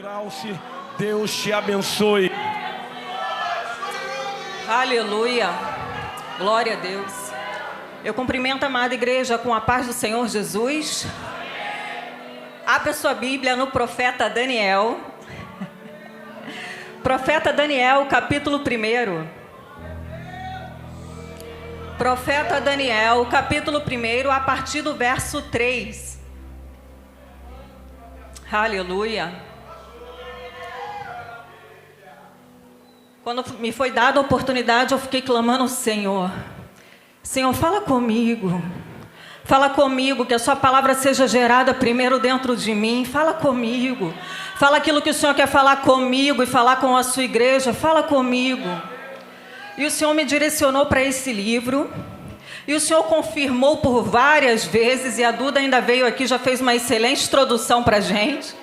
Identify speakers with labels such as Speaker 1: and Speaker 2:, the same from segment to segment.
Speaker 1: Krause, Deus te abençoe.
Speaker 2: Aleluia, glória a Deus. Eu cumprimento a amada igreja com a paz do Senhor Jesus. Abra sua Bíblia no profeta Daniel. Profeta Daniel, capítulo 1. Profeta Daniel, capítulo 1, a partir do verso 3. Aleluia. Quando me foi dada a oportunidade, eu fiquei clamando ao Senhor. Senhor, fala comigo. Fala comigo, que a sua palavra seja gerada primeiro dentro de mim. Fala comigo. Fala aquilo que o Senhor quer falar comigo e falar com a sua igreja. Fala comigo. E o Senhor me direcionou para esse livro. E o Senhor confirmou por várias vezes. E a Duda ainda veio aqui, já fez uma excelente introdução para a gente.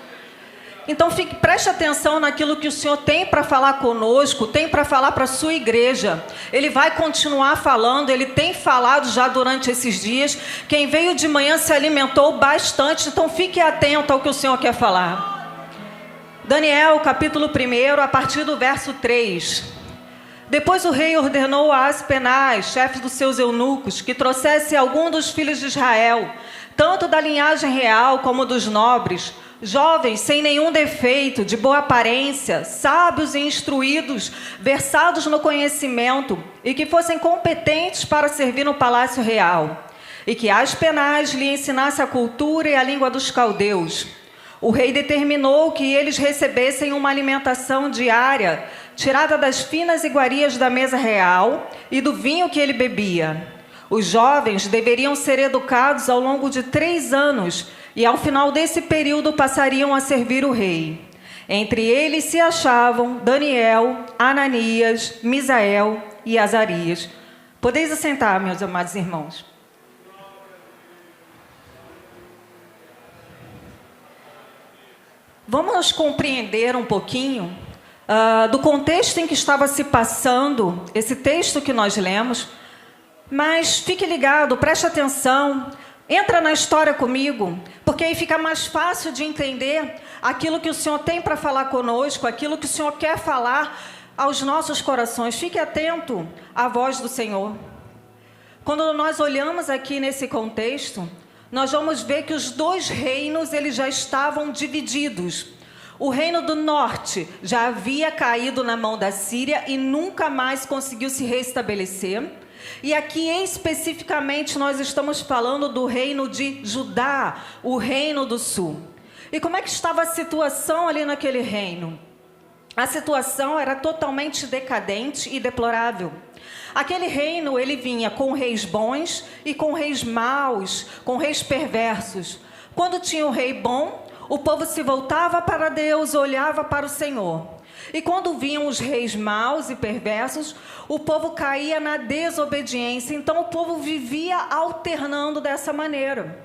Speaker 2: Então preste atenção naquilo que o Senhor tem para falar conosco, tem para falar para a sua igreja. Ele vai continuar falando, ele tem falado já durante esses dias. Quem veio de manhã se alimentou bastante, então fique atento ao que o Senhor quer falar. Daniel, capítulo 1, a partir do verso 3. Depois o rei ordenou a Aspenaz, chefe dos seus eunucos, que trouxesse algum dos filhos de Israel, tanto da linhagem real como dos nobres, jovens sem nenhum defeito, de boa aparência, sábios e instruídos, versados no conhecimento e que fossem competentes para servir no palácio real, e que Aspenaz lhe ensinasse a cultura e a língua dos caldeus. O rei determinou que eles recebessem uma alimentação diária, tirada das finas iguarias da mesa real e do vinho que ele bebia. Os jovens deveriam ser educados ao longo de 3 anos, e ao final desse período passariam a servir o rei. Entre eles se achavam Daniel, Ananias, Misael e Azarias. Podeis assentar, meus amados irmãos. Vamos compreender um pouquinho do contexto em que estava se passando esse texto que nós lemos. Mas fique ligado, preste atenção. Entra na história comigo, porque aí fica mais fácil de entender aquilo que o Senhor tem para falar conosco, aquilo que o Senhor quer falar aos nossos corações. Fique atento à voz do Senhor. Quando nós olhamos aqui nesse contexto, nós vamos ver que os 2 reinos eles já estavam divididos. O reino do norte já havia caído na mão da Síria e nunca mais conseguiu se restabelecer. E aqui especificamente nós estamos falando do reino de Judá, o reino do sul. E como é que estava a situação ali naquele reino? A situação era totalmente decadente e deplorável. Aquele reino, ele vinha com reis bons e com reis maus, com reis perversos. Quando tinha um rei bom, o povo se voltava para Deus, olhava para o Senhor. E quando vinham os reis maus e perversos, o povo caía na desobediência. Então o povo vivia alternando dessa maneira.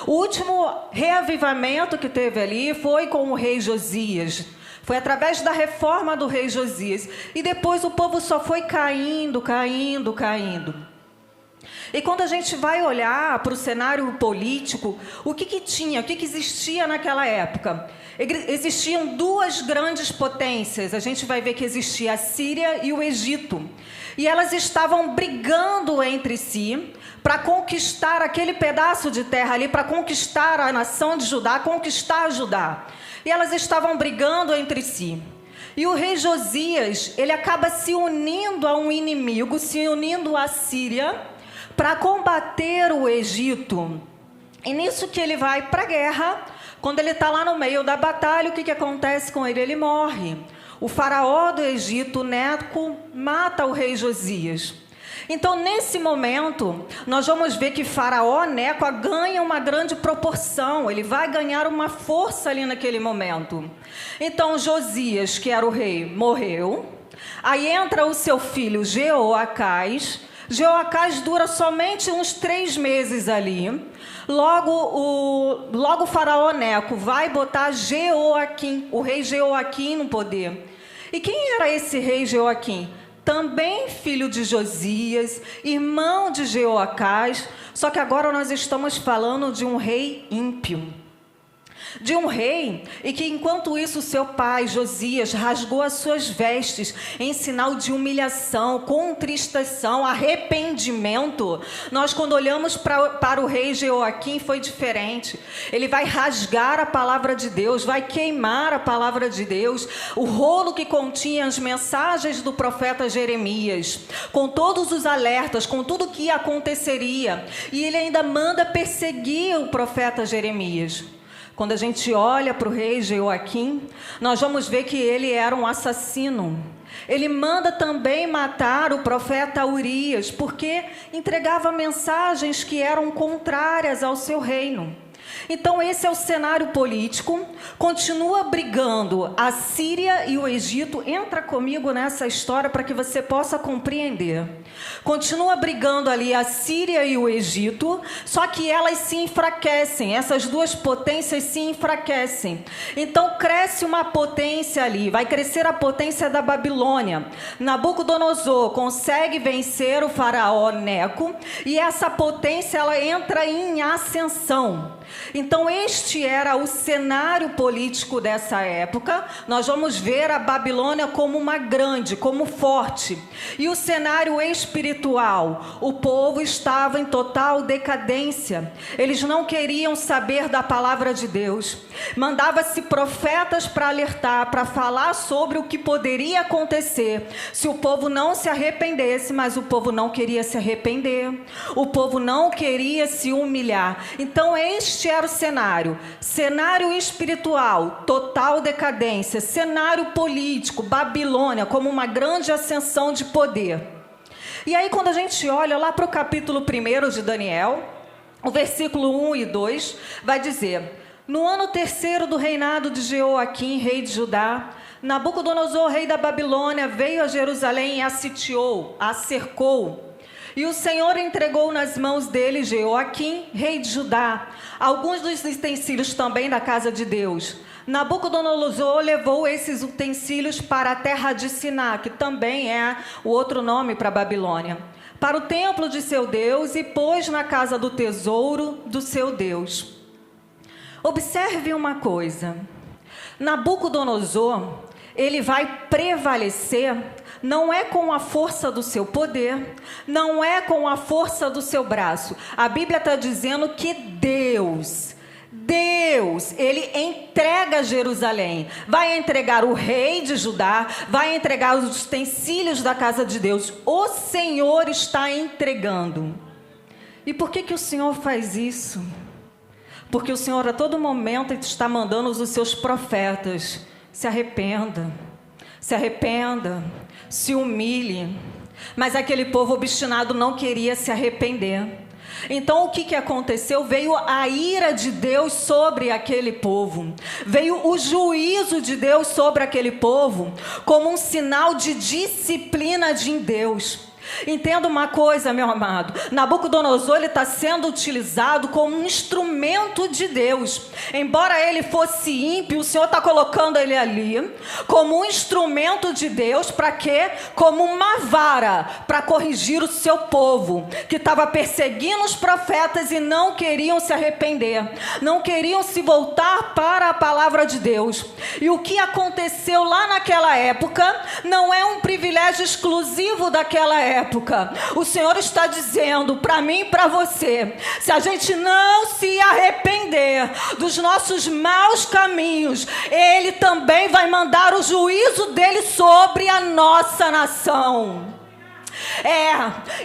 Speaker 2: O último reavivamento que teve ali foi com o rei Josias. Foi através da reforma do rei Josias. E depois o povo só foi caindo. E quando a gente vai olhar para o cenário político, o que existia naquela época? Existiam 2 grandes potências. A gente vai ver que existia a Síria e o Egito. E elas estavam brigando entre si para conquistar aquele pedaço de terra ali, para conquistar a nação de Judá, conquistar Judá. E elas estavam brigando entre si. E o rei Josias, ele acaba se unindo a um inimigo, se unindo à Síria, para combater o Egito. E nisso que ele vai para a guerra, quando ele está lá no meio da batalha, o que acontece com ele? Ele morre. O faraó do Egito, Neco, mata o rei Josias. Então, nesse momento, nós vamos ver que faraó Neco ganha uma grande proporção. Ele vai ganhar uma força ali naquele momento. Então, Josias, que era o rei, morreu. Aí entra o seu filho Jeoacás. Jeoacás dura somente uns 3 meses ali. Logo o faraó Neco vai botar Jeoaquim, o rei Jeoaquim, no poder. E quem era esse rei Jeoaquim? Também filho de Josias, irmão de Jeoacás, só que agora nós estamos falando de um rei ímpio. de um rei, e que enquanto isso seu pai, Josias, rasgou as suas vestes em sinal de humilhação, contristação, arrependimento. Nós, quando olhamos para o rei Jeoaquim, foi diferente. Ele vai rasgar a palavra de Deus, vai queimar a palavra de Deus, o rolo que continha as mensagens do profeta Jeremias, com todos os alertas, com tudo o que aconteceria, e ele ainda manda perseguir o profeta Jeremias. Quando a gente olha para o rei Jeoaquim, nós vamos ver que ele era um assassino. Ele manda também matar o profeta Urias, porque entregava mensagens que eram contrárias ao seu reino. Então esse é o cenário político. Continua brigando a Síria e o Egito. Entra comigo nessa história para que você possa compreender. Continua brigando ali a Síria e o Egito, só que elas se enfraquecem, essas duas potências se enfraquecem. Então cresce uma potência ali, vai crescer a potência da Babilônia. Nabucodonosor consegue vencer o faraó Neco, e essa potência ela entra em ascensão. Então este era o cenário político dessa época. Nós vamos ver a Babilônia como uma grande, como forte. E o cenário espiritual, o povo estava em total decadência. Eles não queriam saber da palavra de Deus. Mandava-se profetas para alertar, para falar sobre o que poderia acontecer se o povo não se arrependesse, mas o povo não queria se arrepender. O povo não queria se humilhar. Então este era o cenário. Cenário espiritual, total decadência. Cenário político, Babilônia como uma grande ascensão de poder. E aí quando a gente olha lá para o capítulo 1 de Daniel, o versículo 1 e 2 vai dizer: no ano 3º do reinado de Jeoaquim, rei de Judá, Nabucodonosor, rei da Babilônia, veio a Jerusalém e a sitiou, a cercou. E o Senhor entregou nas mãos dele Jeoaquim, rei de Judá, alguns dos utensílios também da casa de Deus. Nabucodonosor levou esses utensílios para a terra de Siná, que também é o outro nome para a Babilônia, para o templo de seu Deus, e pôs na casa do tesouro do seu Deus. Observe uma coisa: Nabucodonosor, ele vai prevalecer, não é com a força do seu poder, não é com a força do seu braço. A Bíblia está dizendo que Deus, ele entrega Jerusalém, vai entregar o rei de Judá, vai entregar os utensílios da casa de Deus. O Senhor está entregando. E por que o Senhor faz isso? Porque o Senhor a todo momento está mandando os seus profetas: se arrependa, se humilhe. Mas aquele povo obstinado não queria se arrepender. Então o que aconteceu? Veio a ira de Deus sobre aquele povo. Veio o juízo de Deus sobre aquele povo, como um sinal de disciplina de Deus. Entenda uma coisa, meu amado: Nabucodonosor está sendo utilizado como um instrumento de Deus. Embora ele fosse ímpio, o Senhor está colocando ele ali como um instrumento de Deus. Para quê? Como uma vara para corrigir o seu povo, que estava perseguindo os profetas e não queriam se arrepender, não queriam se voltar para a palavra de Deus. E o que aconteceu lá naquela época não é um privilégio exclusivo daquela época. O Senhor está dizendo para mim e para você: se a gente não se arrepender dos nossos maus caminhos, Ele também vai mandar o juízo dele sobre a nossa nação.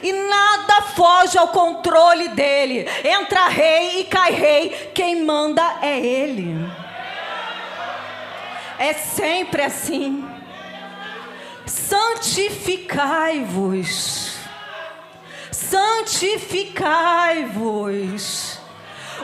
Speaker 2: E nada foge ao controle dele. Entra rei e cai rei, quem manda é Ele. É sempre assim. Santificai-vos. Santificai-vos.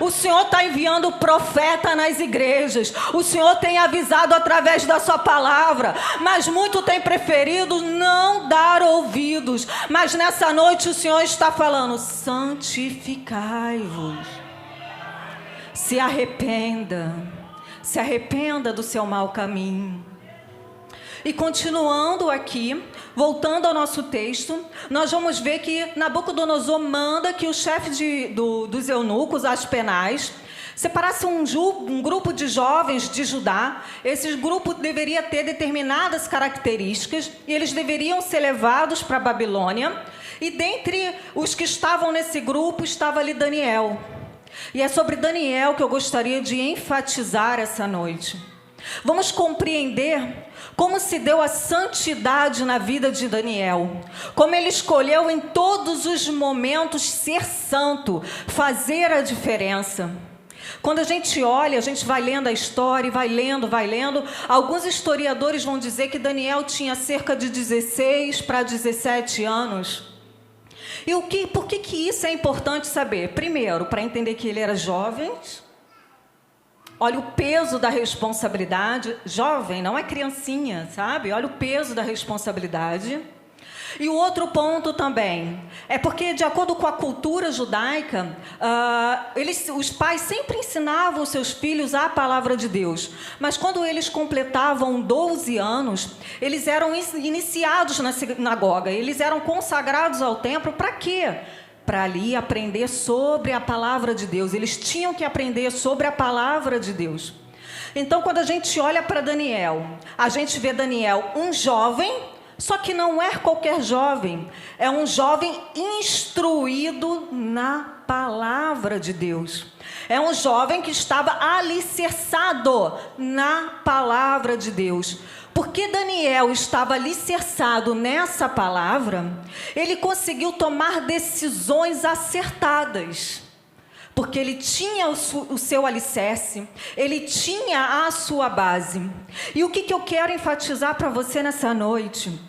Speaker 2: O Senhor está enviando profeta nas igrejas. O Senhor tem avisado através da sua palavra, mas muito tem preferido não dar ouvidos. Mas nessa noite o Senhor está falando: santificai-vos. Se arrependa. Se arrependa do seu mau caminho. E continuando aqui, voltando ao nosso texto, nós vamos ver que Nabucodonosor manda que o chefe dos eunucos, Aspenaz, separasse um grupo de jovens de Judá. Esse grupo deveria ter determinadas características e eles deveriam ser levados para a Babilônia. E dentre os que estavam nesse grupo estava ali Daniel. E é sobre Daniel que eu gostaria de enfatizar essa noite. Vamos compreender como se deu a santidade na vida de Daniel, como ele escolheu em todos os momentos ser santo, fazer a diferença. Quando a gente olha, a gente vai lendo a história, vai lendo, alguns historiadores vão dizer que Daniel tinha cerca de 16 para 17 anos. E por que isso é importante saber? Primeiro, para entender que ele era jovem. Olha o peso da responsabilidade. Jovem, não é criancinha, sabe? Olha o peso da responsabilidade. E o outro ponto também é porque, de acordo com a cultura judaica, os pais sempre ensinavam os seus filhos a palavra de Deus. Mas quando eles completavam 12 anos, eles eram iniciados na sinagoga. Eles eram consagrados ao templo para quê? Para ali aprender sobre a palavra de Deus. Eles tinham que aprender sobre a palavra de Deus. Então, quando a gente olha para Daniel, a gente vê Daniel um jovem, só que não é qualquer jovem. É um jovem instruído na palavra de Deus. É um jovem que estava alicerçado na palavra de Deus. Porque Daniel estava alicerçado nessa palavra, ele conseguiu tomar decisões acertadas. Porque ele tinha o seu alicerce, ele tinha a sua base. E o que eu quero enfatizar para você nessa noite?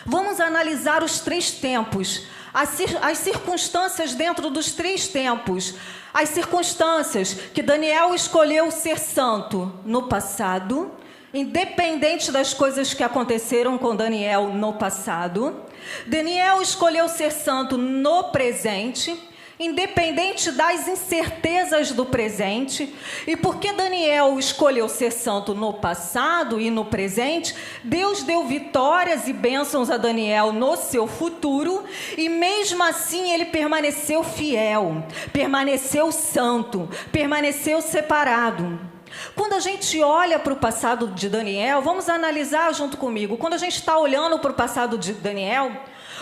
Speaker 2: Vamos analisar os 3 tempos, as circunstâncias dentro dos 3 tempos. As circunstâncias que Daniel escolheu ser santo no passado, independente das coisas que aconteceram com Daniel no passado. Daniel escolheu ser santo no presente, independente das incertezas do presente. E porque Daniel escolheu ser santo no passado e no presente, Deus deu vitórias e bênçãos a Daniel no seu futuro, e mesmo assim ele permaneceu fiel, permaneceu santo, permaneceu separado. Quando a gente olha para o passado de Daniel, vamos analisar junto comigo. Quando a gente está olhando para o passado de Daniel,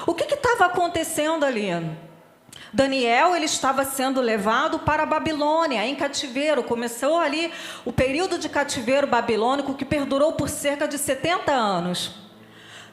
Speaker 2: o que estava acontecendo ali? Daniel, ele estava sendo levado para a Babilônia, em cativeiro. Começou ali o período de cativeiro babilônico, que perdurou por cerca de 70 anos.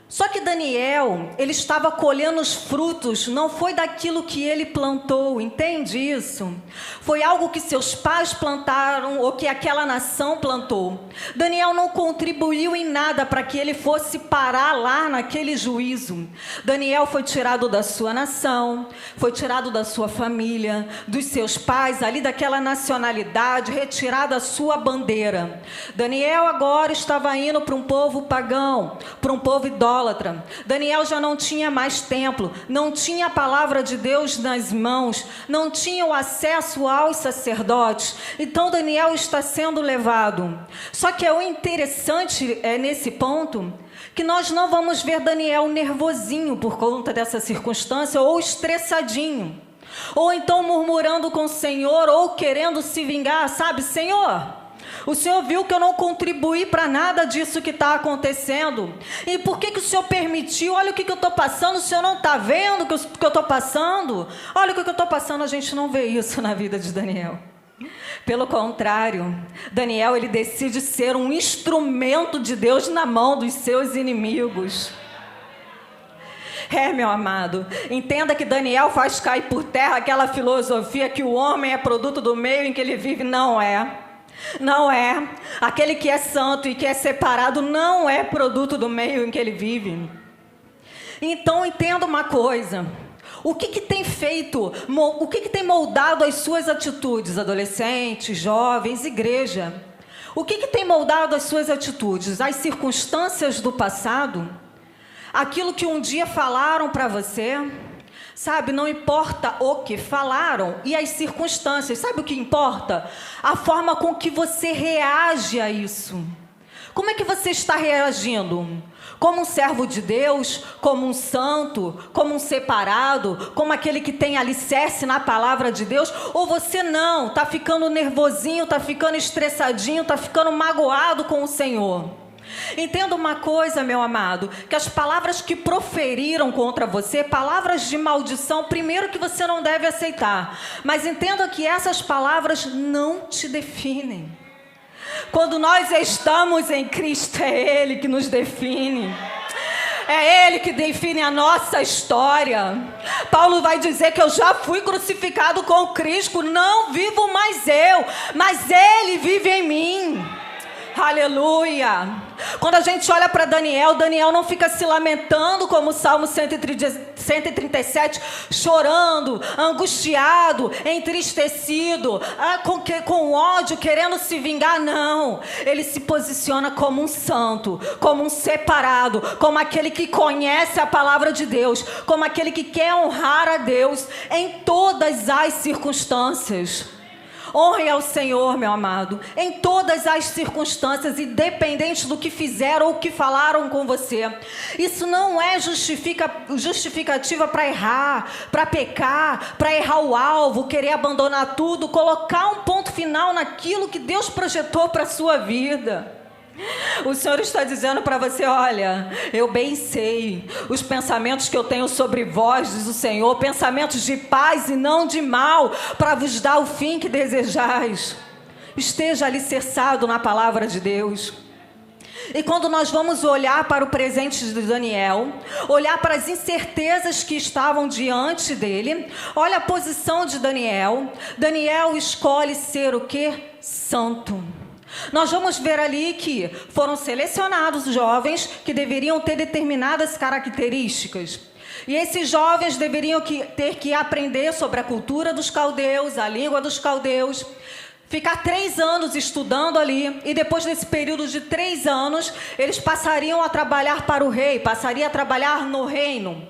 Speaker 2: Só que Daniel, ele estava colhendo os frutos, não foi daquilo que ele plantou, entende isso? Foi algo que seus pais plantaram ou que aquela nação plantou. Daniel não contribuiu em nada para que ele fosse parar lá naquele juízo. Daniel foi tirado da sua nação, foi tirado da sua família, dos seus pais, ali daquela nacionalidade, retirada a sua bandeira. Daniel agora estava indo para um povo pagão, para um povo idólatra. Daniel já não tinha mais templo, não tinha a palavra de Deus nas mãos, não tinha o acesso aos sacerdotes. Então Daniel está sendo levado. Só que o interessante é nesse ponto que nós não vamos ver Daniel nervosinho por conta dessa circunstância, ou estressadinho, ou então murmurando com o Senhor, ou querendo se vingar, sabe? Senhor, o Senhor viu que eu não contribuí para nada disso que está acontecendo. E por que o Senhor permitiu? Olha o que eu estou passando. O Senhor não está vendo o que eu estou passando? Olha o que eu estou passando. A gente não vê isso na vida de Daniel. Pelo contrário, Daniel, ele decide ser um instrumento de Deus na mão dos seus inimigos. Meu amado, entenda que Daniel faz cair por terra aquela filosofia que o homem é produto do meio em que ele vive. Não é. Não é. Aquele que é santo e que é separado não é produto do meio em que ele vive. Então entenda uma coisa. O que tem feito, o que tem moldado as suas atitudes, adolescentes, jovens, igreja? O que tem moldado as suas atitudes? As circunstâncias do passado? Aquilo que um dia falaram para você? Sabe, não importa o que falaram e as circunstâncias. Sabe o que importa? A forma com que você reage a isso. Como é que você está reagindo? Como um servo de Deus, como um santo, como um separado, como aquele que tem alicerce na palavra de Deus? Ou você não, está ficando nervosinho, está ficando estressadinho, está ficando magoado com o Senhor? Entenda uma coisa, meu amado, que as palavras que proferiram contra você, palavras de maldição, primeiro que você não deve aceitar, mas entenda que essas palavras não te definem. Quando nós estamos em Cristo, é Ele que nos define. É Ele que define a nossa história. Paulo vai dizer que eu já fui crucificado com Cristo, não vivo mais eu, mas Ele vive em mim. Aleluia. Quando a gente olha para Daniel, Daniel não fica se lamentando como o Salmo 137, chorando, angustiado, entristecido, com ódio, querendo se vingar. Não, ele se posiciona como um santo, como um separado, como aquele que conhece a palavra de Deus, como aquele que quer honrar a Deus em todas as circunstâncias. Honre ao Senhor, meu amado, em todas as circunstâncias, independente do que fizeram ou que falaram com você. Isso não é justificativa para errar, para pecar, para errar o alvo, querer abandonar tudo, colocar um ponto final naquilo que Deus projetou para a sua vida. O Senhor está dizendo para você: olha, eu bem sei os pensamentos que eu tenho sobre vós, diz o Senhor, pensamentos de paz e não de mal, para vos dar o fim que desejais. Esteja alicerçado na palavra de Deus. E quando nós vamos olhar para o presente de Daniel, olhar para as incertezas que estavam diante dele, olha a posição de Daniel. Daniel escolhe ser o quê? Santo. Nós vamos ver ali que foram selecionados jovens que deveriam ter determinadas características. E esses jovens deveriam ter que aprender sobre a cultura dos caldeus, a língua dos caldeus, ficar 3 anos estudando ali, e depois desse período de 3 anos, eles passariam a trabalhar para o rei, passariam a trabalhar no reino.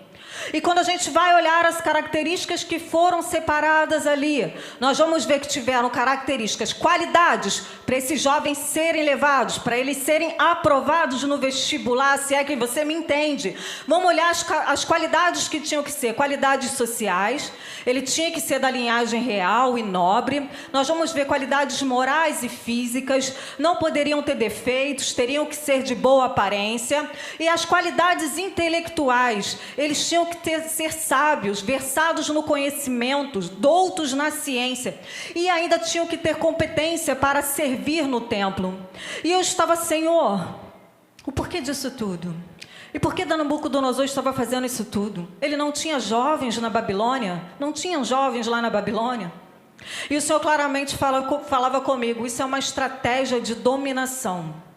Speaker 2: E quando a gente vai olhar as características que foram separadas ali, nós vamos ver que tiveram características, qualidades para esses jovens serem levados, para eles serem aprovados no vestibular, se é que você me entende. Vamos olhar as qualidades que tinham que ser, qualidades sociais, ele tinha que ser da linhagem real e nobre. Nós vamos ver qualidades morais e físicas, não poderiam ter defeitos, teriam que ser de boa aparência. E as qualidades intelectuais, eles tinham que ser sábios, versados no conhecimento, doutos na ciência, e ainda tinham que ter competência para servir no templo. E eu estava: Senhor, o porquê disso tudo? E por que Nabucodonosor estava fazendo isso tudo? Ele não tinha jovens na Babilônia? Não tinham jovens lá na Babilônia? E o Senhor claramente falava comigo: isso é uma estratégia de dominação.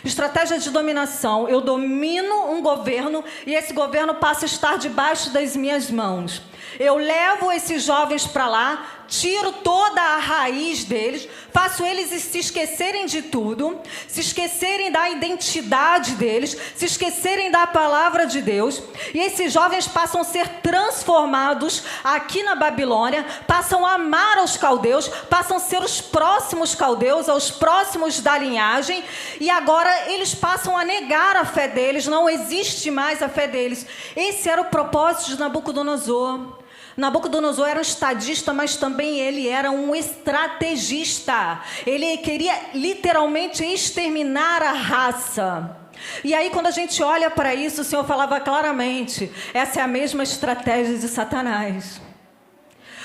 Speaker 2: Estratégia de dominação. Eu domino um governo e esse governo passa a estar debaixo das minhas mãos. Eu levo esses jovens para lá, tiro toda a raiz deles, faço eles se esquecerem de tudo, se esquecerem da identidade deles, se esquecerem da palavra de Deus, e esses jovens passam a ser transformados aqui na Babilônia, passam a amar aos caldeus, passam a ser os próximos caldeus, aos próximos da linhagem, e agora eles passam a negar a fé deles, não existe mais a fé deles. Esse era o propósito de Nabucodonosor. Nabucodonosor era um estadista, mas também ele era um estrategista. Ele queria literalmente exterminar a raça. E aí, quando a gente olha para isso, o Senhor falava claramente: essa é a mesma estratégia de Satanás.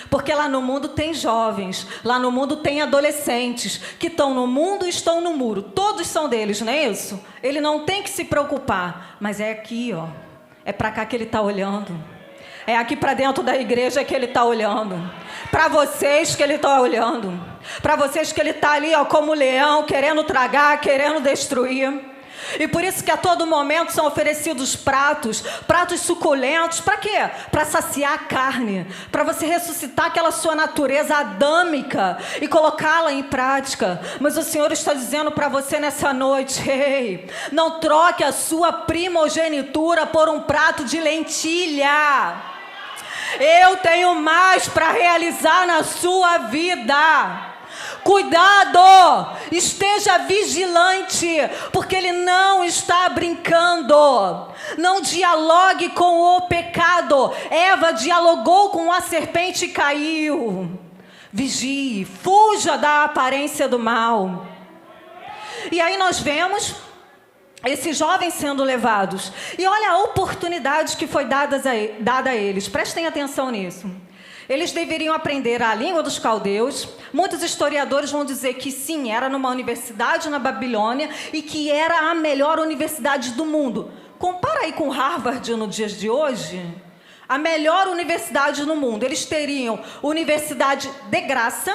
Speaker 2: Porque lá no mundo tem jovens, lá no mundo tem adolescentes que estão no mundo e estão no muro. Todos são deles, não é isso? Ele não tem que se preocupar, mas é aqui, ó. É para cá que ele está olhando. É aqui para dentro da igreja que ele está olhando. Para vocês que ele está olhando. Para vocês que ele está ali, ó, como leão, querendo tragar, querendo destruir. E por isso que a todo momento são oferecidos pratos suculentos. Para quê? Para saciar a carne. Para você ressuscitar aquela sua natureza adâmica e colocá-la em prática. Mas o Senhor está dizendo para você nessa noite: ei, não troque a sua primogenitura por um prato de lentilha. Eu tenho mais para realizar na sua vida. Cuidado! Esteja vigilante, porque ele não está brincando. Não dialogue com o pecado. Eva dialogou com a serpente e caiu. Vigie, fuja da aparência do mal. E aí nós vemos esses jovens sendo levados. E olha a oportunidade que foi dada a eles. Prestem atenção nisso. Eles deveriam aprender a língua dos caldeus. Muitos historiadores vão dizer que sim, era numa universidade na Babilônia e que era a melhor universidade do mundo. Compara aí com Harvard nos dias de hoje. A melhor universidade no mundo. Eles teriam universidade de graça,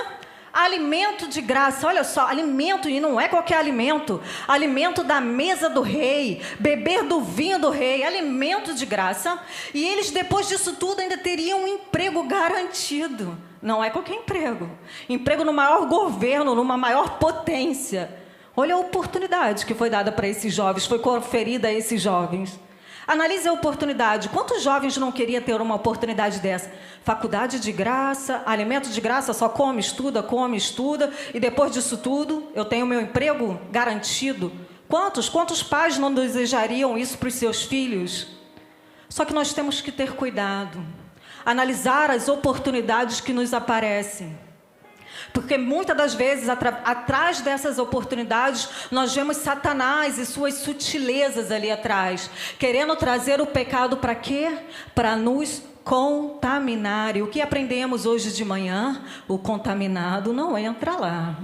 Speaker 2: alimento de graça. Olha só, alimento, e não é qualquer alimento. Alimento da mesa do rei, beber do vinho do rei, alimento de graça. E eles, depois disso tudo, ainda teriam um emprego garantido. Não é qualquer emprego. Emprego no maior governo, numa maior potência. Olha a oportunidade que foi dada para esses jovens, foi conferida a esses jovens. Analise a oportunidade. Quantos jovens não queriam ter uma oportunidade dessa? Faculdade de graça, alimento de graça, só come, estuda, e depois disso tudo, eu tenho meu emprego garantido. Quantos pais não desejariam isso para os seus filhos? Só que nós temos que ter cuidado, analisar as oportunidades que nos aparecem. Porque muitas das vezes, atrás dessas oportunidades, nós vemos Satanás e suas sutilezas ali atrás, querendo trazer o pecado para quê? Para nos contaminar. E o que aprendemos hoje de manhã? O contaminado não entra lá.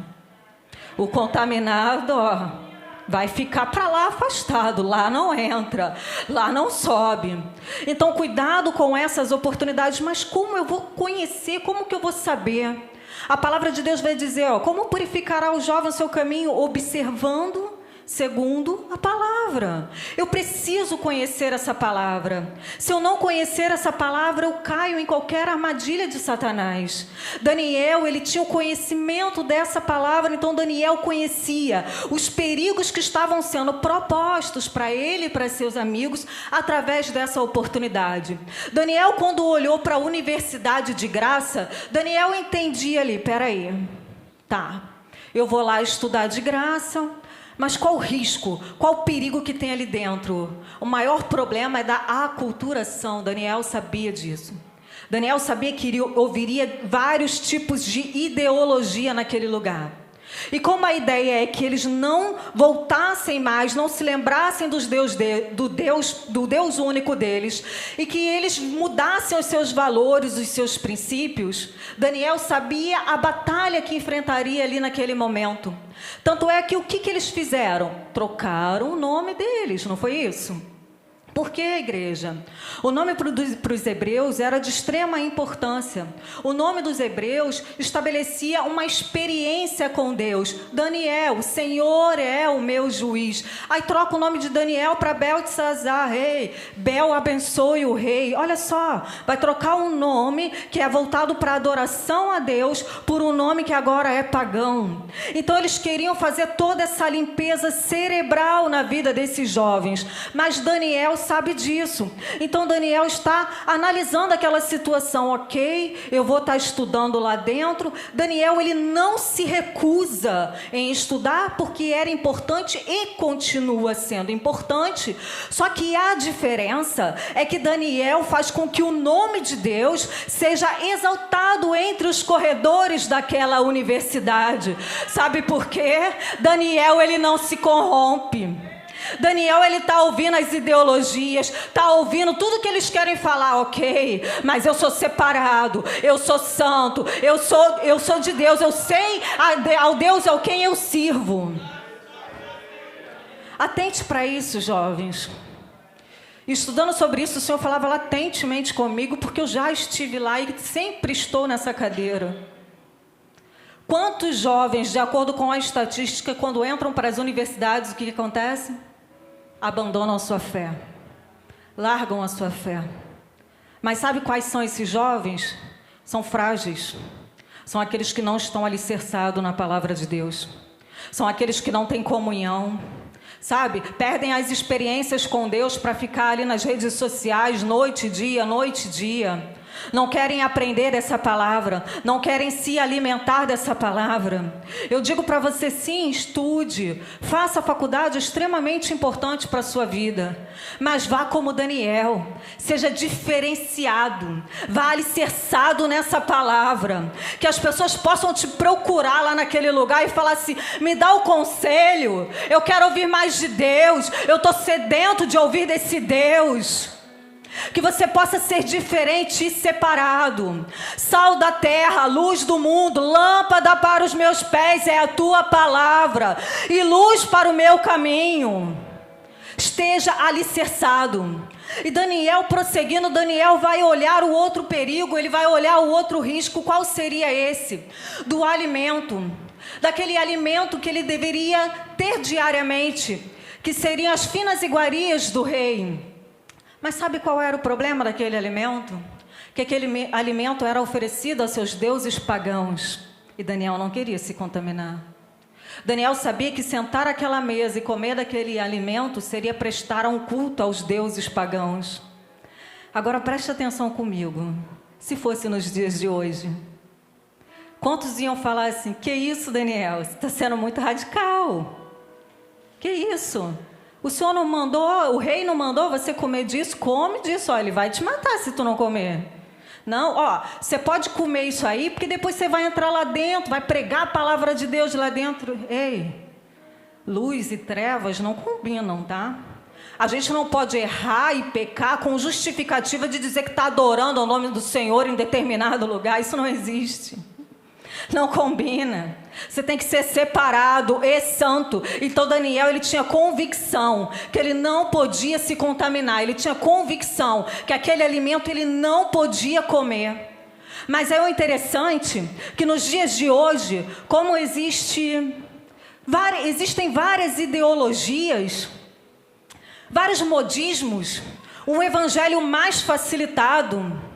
Speaker 2: O contaminado, vai ficar para lá afastado, lá não entra, lá não sobe. Então, cuidado com essas oportunidades. Mas como eu vou conhecer, como que eu vou saber? A palavra de Deus vai dizer, como purificará o jovem o seu caminho? Observando segundo a palavra. Eu preciso conhecer essa palavra. Se eu não conhecer essa palavra, eu caio em qualquer armadilha de Satanás. Daniel, ele tinha o conhecimento dessa palavra, então Daniel conhecia os perigos que estavam sendo propostos para ele e para seus amigos através dessa oportunidade. Daniel, quando olhou para a universidade de graça, Daniel entendia ali, peraí, eu vou lá estudar de graça, mas qual o risco? Qual o perigo que tem ali dentro? O maior problema é da aculturação. Daniel sabia disso. Daniel sabia que ouviria vários tipos de ideologia naquele lugar. E como a ideia é que eles não voltassem mais, não se lembrassem do Deus único deles, e que eles mudassem os seus valores, os seus princípios, Daniel sabia a batalha que enfrentaria ali naquele momento. Tanto é que o que eles fizeram? Trocaram o nome deles, não foi isso? Por que, igreja? O nome para os hebreus era de extrema importância. O nome dos hebreus estabelecia uma experiência com Deus. Daniel, o Senhor é o meu juiz. Aí troca o nome de Daniel para Beltesazar, rei. Bel abençoe o rei. Olha só, vai trocar um nome que é voltado para a adoração a Deus por um nome que agora é pagão. Então eles queriam fazer toda essa limpeza cerebral na vida desses jovens. Mas Daniel sabe disso. Então Daniel está analisando aquela situação. Ok, eu vou estar estudando lá dentro. Daniel, ele não se recusa em estudar porque era importante e continua sendo importante. Só que a diferença é que Daniel faz com que o nome de Deus seja exaltado entre os corredores daquela universidade. Sabe por quê? Daniel, ele não se corrompe. Daniel, ele está ouvindo as ideologias, está ouvindo tudo que eles querem falar, ok, mas eu sou separado, eu sou santo, eu sou de Deus, eu sei ao Deus ao quem eu sirvo. Atente para isso, jovens. Estudando sobre isso, o Senhor falava latentemente comigo, porque eu já estive lá e sempre estou nessa cadeira. Quantos jovens, de acordo com a estatística, quando entram para as universidades, o que acontece? Abandonam a sua fé, largam a sua fé. Mas sabe quais são esses jovens? São frágeis, são aqueles que não estão alicerçados na palavra de Deus, são aqueles que não têm comunhão, sabe? Perdem as experiências com Deus para ficar ali nas redes sociais noite e dia, não querem aprender dessa palavra, não querem se alimentar dessa palavra. Eu digo para você, sim, estude, faça a faculdade, extremamente importante para a sua vida, mas vá como Daniel, seja diferenciado, vá alicerçado nessa palavra, que as pessoas possam te procurar lá naquele lugar e falar assim, me dá o conselho, eu quero ouvir mais de Deus, eu estou sedento de ouvir desse Deus. Que você possa ser diferente e separado, sal da terra, luz do mundo, lâmpada para os meus pés é a tua palavra e luz para o meu caminho. Esteja alicerçado. E Daniel, prosseguindo, Daniel vai olhar o outro perigo, ele vai olhar o outro risco. Qual seria esse? Do alimento, daquele alimento que ele deveria ter diariamente, que seriam as finas iguarias do rei. Mas sabe qual era o problema daquele alimento? Que aquele alimento era oferecido a seus deuses pagãos. E Daniel não queria se contaminar. Daniel sabia que sentar àquela mesa e comer daquele alimento seria prestar um culto aos deuses pagãos. Agora preste atenção comigo. Se fosse nos dias de hoje, quantos iam falar assim, que isso, Daniel? Você está sendo muito radical. Que isso? O senhor não mandou, o rei não mandou você comer disso? Come disso, ó, ele vai te matar se tu não comer. Não, ó, você pode comer isso aí, porque depois você vai entrar lá dentro, vai pregar a palavra de Deus lá dentro. Ei, luz e trevas não combinam, tá? A gente não pode errar e pecar com justificativa de dizer que está adorando ao nome do Senhor em determinado lugar. Isso não existe. Não combina. Você tem que ser separado e santo. Então Daniel, ele tinha convicção que ele não podia se contaminar. Ele tinha convicção que aquele alimento ele não podia comer. Mas é o interessante que nos dias de hoje, como existem várias ideologias, vários modismos, um evangelho mais facilitado.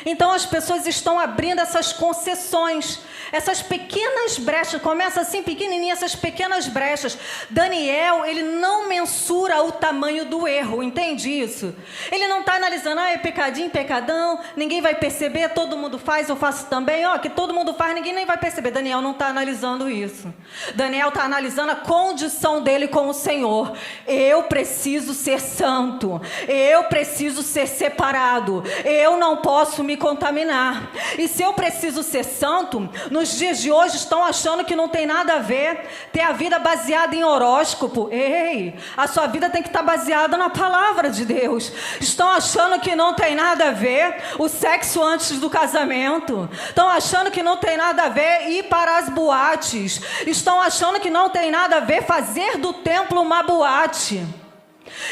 Speaker 2: Então as pessoas estão abrindo essas concessões, essas pequenas brechas, começa assim pequenininha, essas pequenas brechas. Daniel, ele não mensura o tamanho do erro, entende isso? Ele não está analisando, é pecadinho, pecadão, ninguém vai perceber, todo mundo faz, eu faço também, ó, que todo mundo faz, ninguém nem vai perceber. Daniel não está analisando isso. Daniel está analisando a condição dele com o Senhor. Eu preciso ser santo, eu preciso ser separado, eu não posso me contaminar. E se eu preciso ser santo, nos dias de hoje estão achando que não tem nada a ver ter a vida baseada em horóscopo. Ei, a sua vida tem que estar baseada na palavra de Deus. Estão achando que não tem nada a ver o sexo antes do casamento. Estão achando que não tem nada a ver ir para as boates. Estão achando que não tem nada a ver fazer do templo uma boate.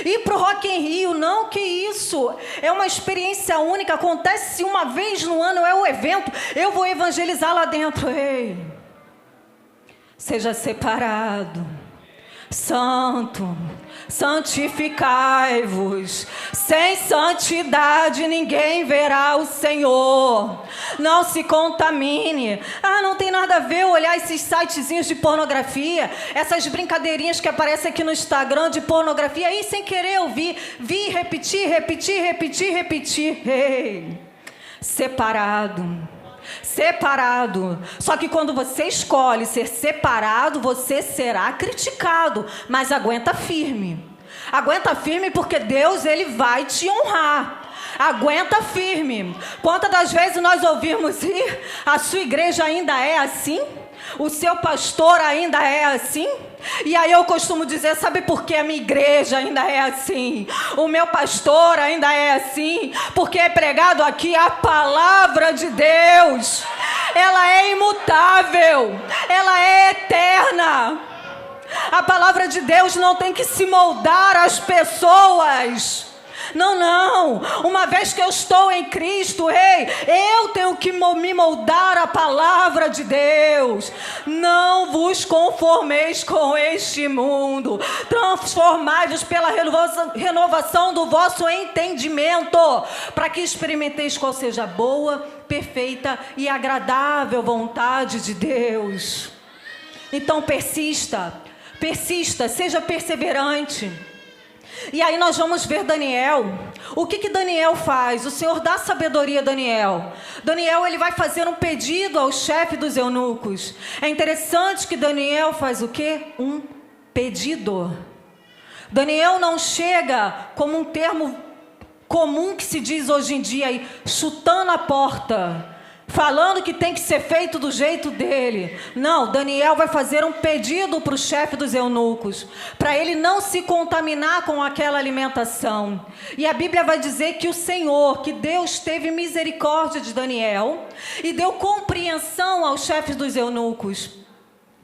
Speaker 2: Ir pro Rock in Rio, não, que isso, é uma experiência única, acontece uma vez no ano, é o evento, eu vou evangelizar lá dentro. Ei, seja separado, santo, santificai-vos, sem santidade ninguém verá o Senhor. Não se contamine. Não tem nada a ver olhar esses sitezinhos de pornografia, essas brincadeirinhas que aparecem aqui no Instagram de pornografia, aí sem querer ouvir, vi repetir. Ei, separado. Só que quando você escolhe ser separado, você será criticado, mas aguenta firme porque Deus, ele vai te honrar. Aguenta firme. Quantas das vezes nós ouvimos a sua igreja ainda é assim? O seu pastor ainda é assim? E aí eu costumo dizer, sabe por que a minha igreja ainda é assim? O meu pastor ainda é assim? Porque é pregado aqui a palavra de Deus. Ela é imutável. Ela é eterna. A palavra de Deus não tem que se moldar às pessoas. Não. Uma vez que eu estou em Cristo, eu tenho que me moldar à palavra de Deus. Não vos conformeis com este mundo. Transformai-vos pela renovação do vosso entendimento, para que experimenteis qual seja a boa, perfeita e agradável vontade de Deus. Então persista, seja perseverante. E aí nós vamos ver Daniel. O que Daniel faz? O Senhor dá sabedoria a Daniel. Daniel, ele vai fazer um pedido ao chefe dos eunucos. É interessante que Daniel faz o quê? Um pedido. Daniel não chega como um termo comum que se diz hoje em dia, aí, chutando a porta, falando que tem que ser feito do jeito dele. Não, Daniel vai fazer um pedido para o chefe dos eunucos, para ele não se contaminar com aquela alimentação. E a Bíblia vai dizer que o Senhor, que Deus teve misericórdia de Daniel e deu compreensão aos chefes dos eunucos.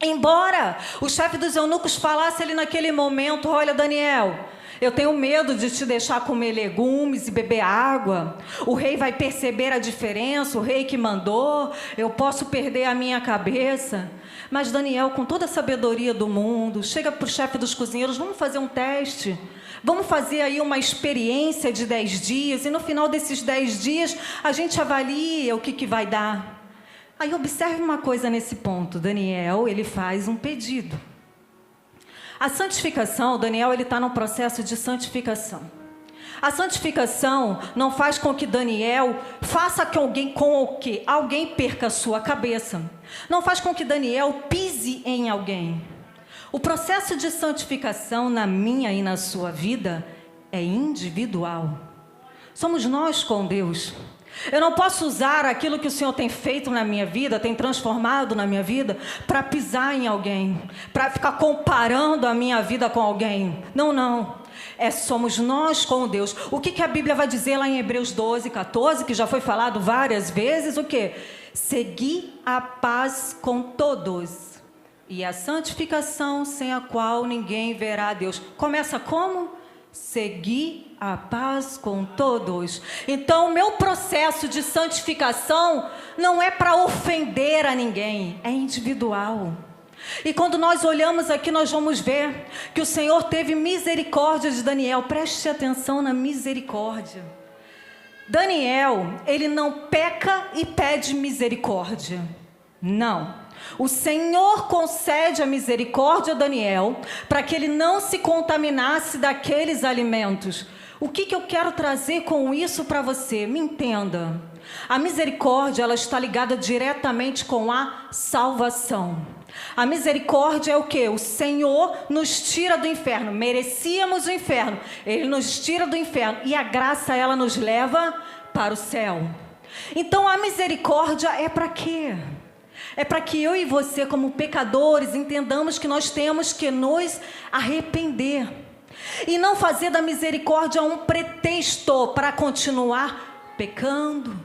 Speaker 2: Embora o chefe dos eunucos falasse ali naquele momento: olha, Daniel, eu tenho medo de te deixar comer legumes e beber água. O rei vai perceber a diferença, o rei que mandou, eu posso perder a minha cabeça. Mas Daniel, com toda a sabedoria do mundo, chega para o chefe dos cozinheiros: vamos fazer um teste. Vamos fazer aí uma experiência de 10 dias, e no final desses 10 dias a gente avalia o que vai dar. Aí observe uma coisa nesse ponto. Daniel, ele faz um pedido. A santificação, Daniel, ele está num processo de santificação. A santificação não faz com que Daniel faça com que alguém perca a sua cabeça. Não faz com que Daniel pise em alguém. O processo de santificação na minha e na sua vida é individual. Somos nós com Deus. Eu não posso usar aquilo que o Senhor tem feito na minha vida, tem transformado na minha vida, para pisar em alguém, para ficar comparando a minha vida com alguém. Não. Somos nós com Deus. O que a Bíblia vai dizer lá em Hebreus 12, 14, que já foi falado várias vezes? O quê? Segui a paz com todos e a santificação, sem a qual ninguém verá a Deus. Começa como? Seguir a paz com todos. Então, o meu processo de santificação não é para ofender a ninguém, é individual. E quando nós olhamos aqui, nós vamos ver que o Senhor teve misericórdia de Daniel. Preste atenção na misericórdia. Daniel, ele não peca e pede misericórdia. Não. O Senhor concede a misericórdia a Daniel para que ele não se contaminasse daqueles alimentos. O que eu quero trazer com isso para você? Me entenda. A misericórdia, ela está ligada diretamente com a salvação. A misericórdia é o quê? O Senhor nos tira do inferno. Merecíamos o inferno. Ele nos tira do inferno. E a graça, ela nos leva para o céu. Então, a misericórdia é para quê? É para que eu e você, como pecadores, entendamos que nós temos que nos arrepender. E não fazer da misericórdia um pretexto para continuar pecando,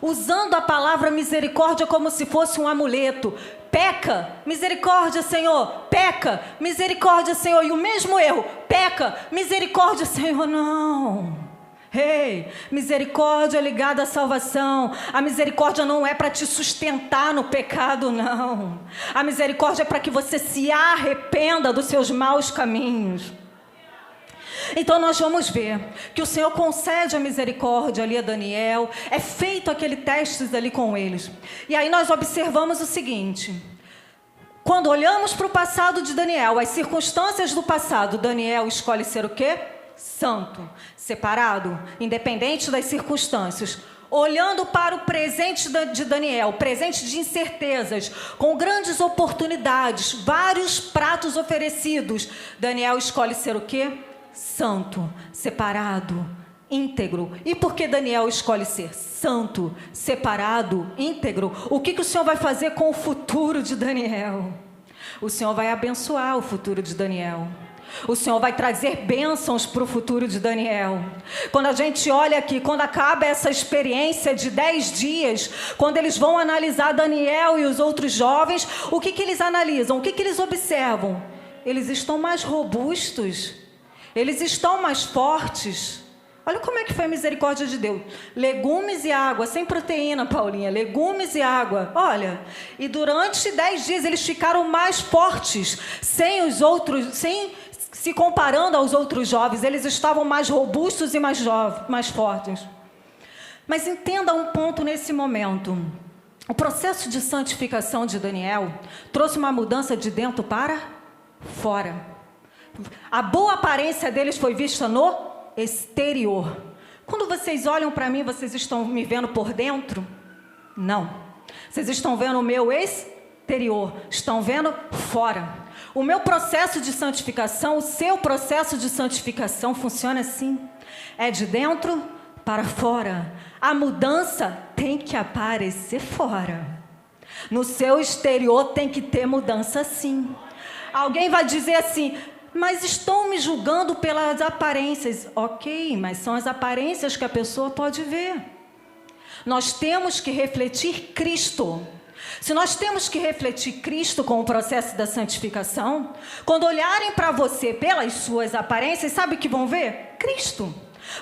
Speaker 2: usando a palavra misericórdia como se fosse um amuleto. Peca, misericórdia, Senhor. Peca, misericórdia, Senhor. E o mesmo erro, peca, misericórdia, Senhor. Não. Misericórdia ligada à salvação. A misericórdia não é para te sustentar no pecado, não. A misericórdia é para que você se arrependa dos seus maus caminhos. Então nós vamos ver que o Senhor concede a misericórdia ali a Daniel. É feito aquele teste ali com eles. E aí nós observamos o seguinte: quando olhamos para o passado de Daniel, as circunstâncias do passado, Daniel escolhe ser o quê? Santo, separado, independente das circunstâncias. Olhando para o presente de Daniel, presente de incertezas, com grandes oportunidades, vários pratos oferecidos, Daniel escolhe ser o quê? Santo, separado, íntegro. E por que Daniel escolhe ser santo, separado, íntegro? O que o Senhor vai fazer com o futuro de Daniel? O Senhor vai abençoar o futuro de Daniel. O Senhor vai trazer bênçãos para o futuro de Daniel. Quando a gente olha aqui, quando acaba essa experiência de 10 dias, quando eles vão analisar Daniel e os outros jovens, o que eles analisam? O que eles observam? Eles estão mais robustos, eles estão mais fortes. Olha como é que foi a misericórdia de Deus. Legumes e água, sem proteína, Paulinha. Legumes e água. Olha, e durante 10 dias eles ficaram mais fortes, sem se comparando aos outros jovens. Eles estavam mais robustos e mais fortes. Mas entenda um ponto nesse momento. O processo de santificação de Daniel trouxe uma mudança de dentro para fora. A boa aparência deles foi vista no exterior. Quando vocês olham para mim, vocês estão me vendo por dentro? Não. Vocês estão vendo o meu exterior, estão vendo fora. O meu processo de santificação, o seu processo de santificação funciona assim. É de dentro para fora. A mudança tem que aparecer fora. No seu exterior tem que ter mudança sim. Alguém vai dizer assim, mas estão me julgando pelas aparências. Ok, mas são as aparências que a pessoa pode ver. Nós temos que refletir Cristo. Se nós temos que refletir Cristo com o processo da santificação, quando olharem para você pelas suas aparências, sabe o que vão ver? Cristo.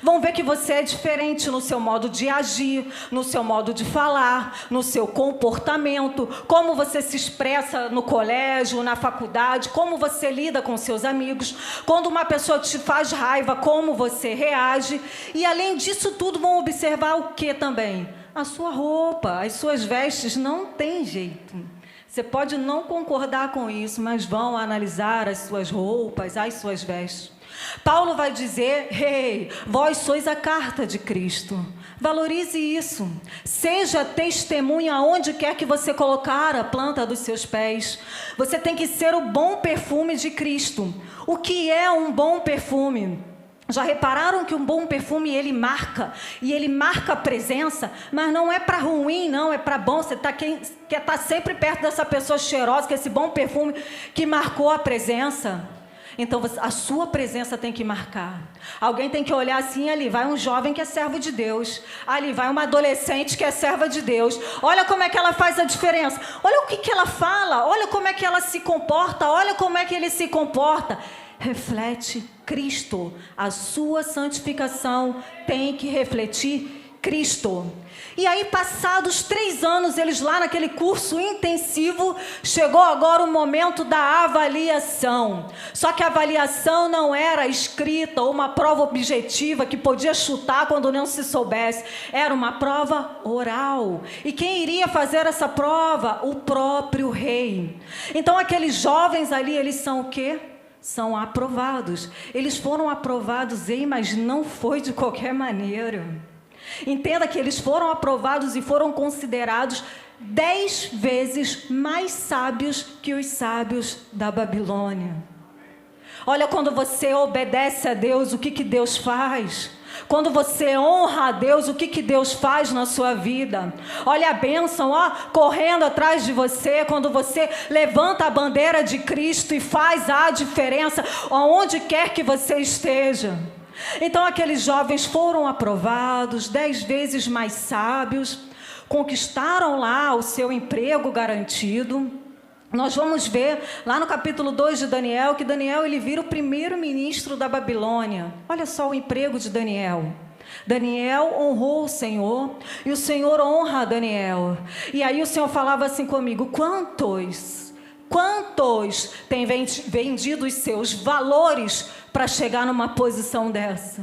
Speaker 2: Vão ver que você é diferente no seu modo de agir, no seu modo de falar, no seu comportamento, como você se expressa no colégio, na faculdade, como você lida com seus amigos. Quando uma pessoa te faz raiva, como você reage. E além disso tudo, vão observar o que também? A sua roupa, as suas vestes. Não tem jeito. Você pode não concordar com isso, mas vão analisar as suas roupas, as suas vestes. Paulo vai dizer, ei, vós sois a carta de Cristo. Valorize isso. Seja testemunha aonde quer que você colocar a planta dos seus pés. Você tem que ser o bom perfume de Cristo. O que é um bom perfume? Já repararam que um bom perfume, ele marca, e ele marca a presença, mas não é para ruim, não, é para bom. Você quer estar sempre perto dessa pessoa cheirosa, que é esse bom perfume que marcou a presença. Então, a sua presença tem que marcar. Alguém tem que olhar assim, ali vai um jovem que é servo de Deus. Ali vai uma adolescente que é serva de Deus. Olha como é que ela faz a diferença. Olha o que ela fala. Olha como é que ela se comporta. Olha como é que ele se comporta. Reflete Cristo. A sua santificação tem que refletir Cristo. E aí, passados 3 anos, eles lá naquele curso intensivo, chegou agora o momento da avaliação. Só que a avaliação não era escrita ou uma prova objetiva que podia chutar quando não se soubesse. Era uma prova oral. E quem iria fazer essa prova? O próprio rei. Então, aqueles jovens ali, eles são o quê? São aprovados. Eles foram aprovados, mas não foi de qualquer maneira. Entenda que eles foram aprovados e foram considerados 10 vezes mais sábios que os sábios da Babilônia. Olha, quando você obedece a Deus, o que Deus faz? Quando você honra a Deus, o que Deus faz na sua vida? Olha a bênção, correndo atrás de você, quando você levanta a bandeira de Cristo e faz a diferença aonde quer que você esteja. Então aqueles jovens foram aprovados, 10 vezes mais sábios, conquistaram lá o seu emprego garantido. Nós vamos ver lá no capítulo 2 de Daniel, que Daniel ele vira o primeiro-ministro da Babilônia. Olha só o emprego de Daniel. Daniel honrou o Senhor e o Senhor honra Daniel. E aí o Senhor falava assim comigo, quantos têm vendido os seus valores para chegar numa posição dessa?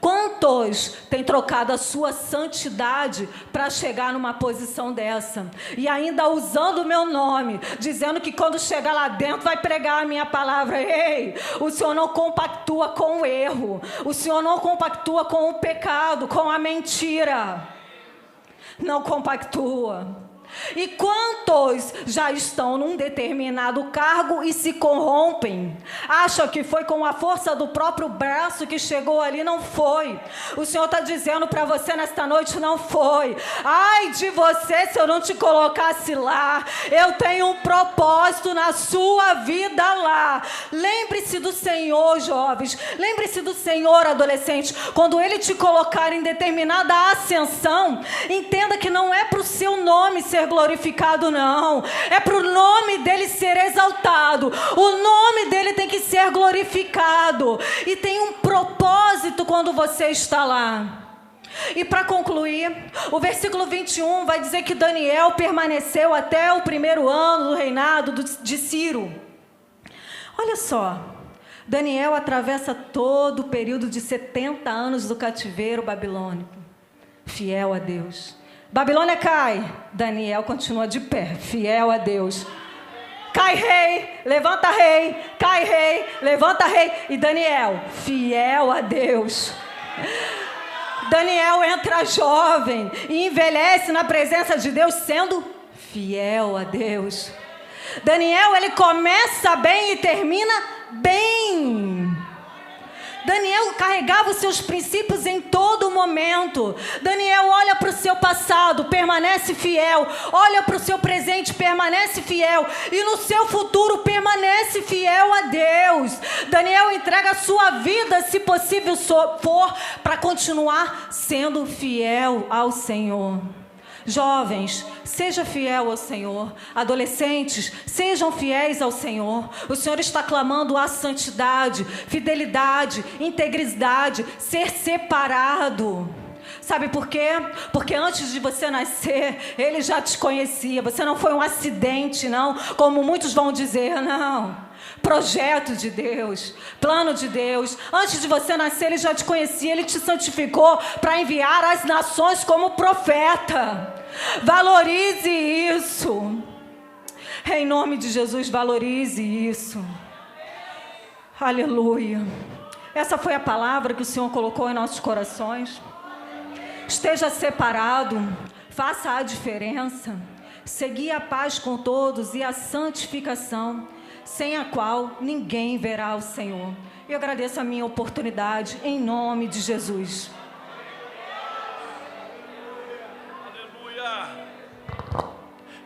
Speaker 2: Quantos têm trocado a sua santidade para chegar numa posição dessa? E ainda usando o meu nome, dizendo que quando chegar lá dentro vai pregar a minha palavra. Ei, o Senhor não compactua com o erro. O Senhor não compactua com o pecado, com a mentira. Não compactua. E quantos já estão num determinado cargo e se corrompem? Acham que foi com a força do próprio braço que chegou ali? Não foi. O Senhor está dizendo para você nesta noite, não foi. Ai de você se eu não te colocasse lá. Eu tenho um propósito na sua vida lá. Lembre-se do Senhor, jovens. Lembre-se do Senhor, adolescente. Quando Ele te colocar em determinada ascensão, entenda que não é para o seu nome ser glorificado, não. É para o nome dele ser exaltado. O nome dele tem que ser glorificado. E tem um propósito quando você está lá. E para concluir, o versículo 21 vai dizer que Daniel permaneceu até o 1º ano do reinado de Ciro. Olha só, Daniel atravessa todo o período de 70 anos do cativeiro babilônico, fiel a Deus. Babilônia cai, Daniel continua de pé, fiel a Deus. cai rei, levanta rei, cai rei, levanta rei. E Daniel, fiel a Deus. Daniel entra jovem e envelhece na presença de Deus sendo fiel a Deus. Daniel, ele começa bem e termina bem. Daniel carregava os seus princípios em todo momento. Daniel olha para o seu passado, permanece fiel. Olha para o seu presente, permanece fiel. E no seu futuro, permanece fiel a Deus. Daniel entrega a sua vida, se possível for, para continuar sendo fiel ao Senhor. Jovens, seja fiel ao Senhor. Adolescentes, sejam fiéis ao Senhor. O Senhor está clamando a santidade, fidelidade, integridade, ser separado. Sabe por quê? Porque antes de você nascer, Ele já te conhecia. Você não foi um acidente, não, como muitos vão dizer, não. Projeto de Deus, plano de Deus. Antes de você nascer, Ele já te conhecia. Ele te santificou para enviar às nações como profeta. Valorize isso. Em nome de Jesus, valorize isso. Aleluia. Essa foi a palavra que o Senhor colocou em nossos corações. Esteja separado, faça a diferença. Segui a paz com todos e a santificação, sem a qual ninguém verá o Senhor. Eu agradeço a minha oportunidade, em nome de Jesus.
Speaker 1: Aleluia.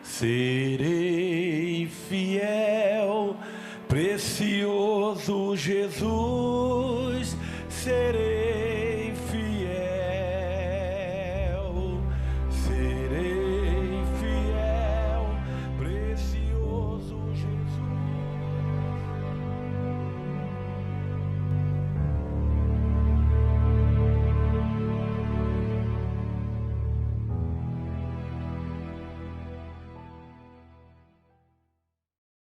Speaker 1: Serei fiel, precioso Jesus.